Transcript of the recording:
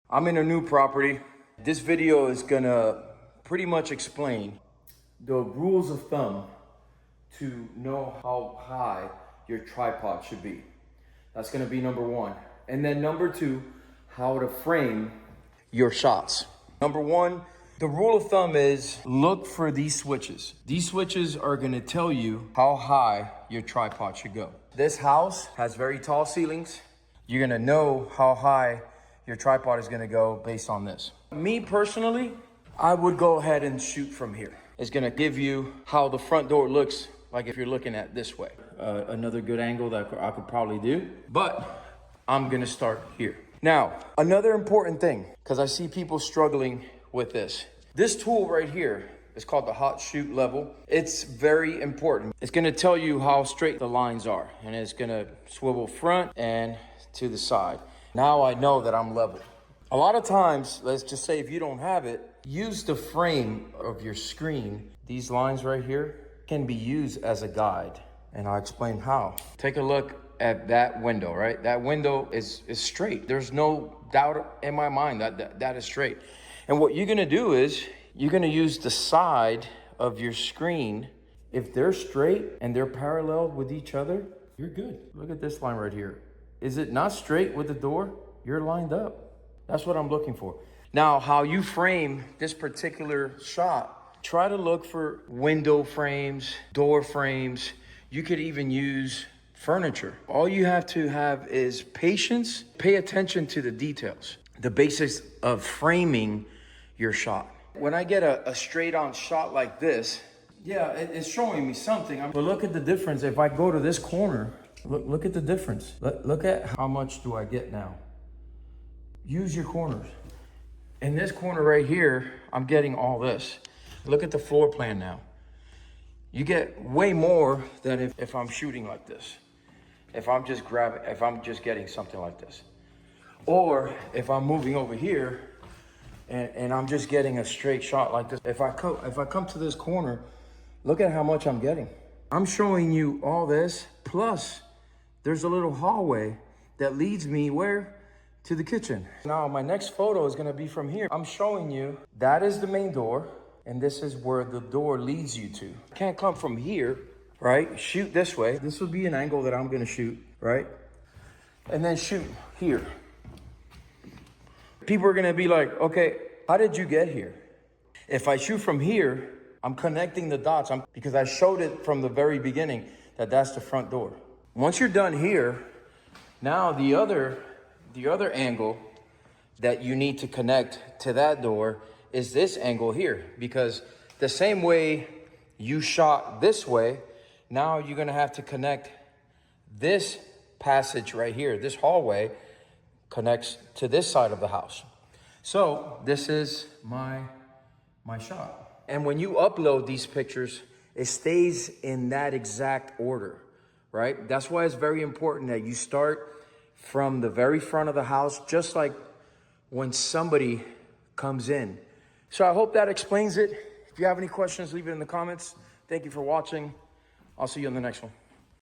I'm in a new property. This video is gonna pretty much explain the rules of thumb to know how high your tripod should be. That's gonna be number one. And then number two, how to frame your shots. Number one, the rule of thumb is look for these switches. These switches are gonna tell you how high your tripod should go. This house has very tall ceilings. You're gonna know how high your tripod is gonna go based on this. Me personally, I would go ahead and shoot from here. It's gonna give you how the front door looks like if you're looking at this way. Another good angle that I could probably do, but I'm gonna start here. Now, another important thing, because I see people struggling with this. This tool right here is called the hot shoot level. It's very important. It's gonna tell you how straight the lines are, and it's gonna swivel front and to the side. Now I know that I'm level. A lot of times, let's just say if you don't have it, use the frame of your screen. These lines right here can be used as a guide, and I'll explain how. Take a look at that window, right? That window is straight. There's no doubt in my mind that is straight. And what you're gonna do is, you're gonna use the side of your screen. If they're straight and they're parallel with each other, you're good. Look at this line right here. Is it not straight with the door? You're lined up. That's what I'm looking for. Now, how you frame this particular shot, try to look for window frames, door frames. You could even use furniture. All you have to have is patience. Pay attention to the details, the basics of framing your shot. When I get a straight on shot like this, yeah, it's showing me something. But look at the difference. If I go to this corner, look at the difference. Look at how much do I get now. Use your corners. In this corner right here, I'm getting all this. Look at the floor plan now. You get way more than if I'm shooting like this. If I'm just getting something like this. Or if I'm moving over here and I'm just getting a straight shot like this. If I come to this corner, look at how much I'm getting. I'm showing you all this, plus there's a little hallway that leads me where? To the kitchen. Now my next photo is gonna be from here. I'm showing you, that is the main door, and this is where the door leads you to. I can't come from here, right? Shoot this way. This will be an angle that I'm gonna shoot, right? And then shoot here. People are gonna be like, okay, how did you get here? If I shoot from here, I'm connecting the dots because I showed it from the very beginning that that's the front door. Once you're done here, now the other angle that you need to connect to that door is this angle here, because the same way you shot this way, now you're gonna have to connect this passage right here. This hallway connects to this side of the house. So this is my shot. And when you upload these pictures, it stays in that exact order, right? That's why it's very important that you start from the very front of the house, just like when somebody comes in. So I hope that explains it. If you have any questions, leave it in the comments. Thank you for watching. I'll see you on the next one.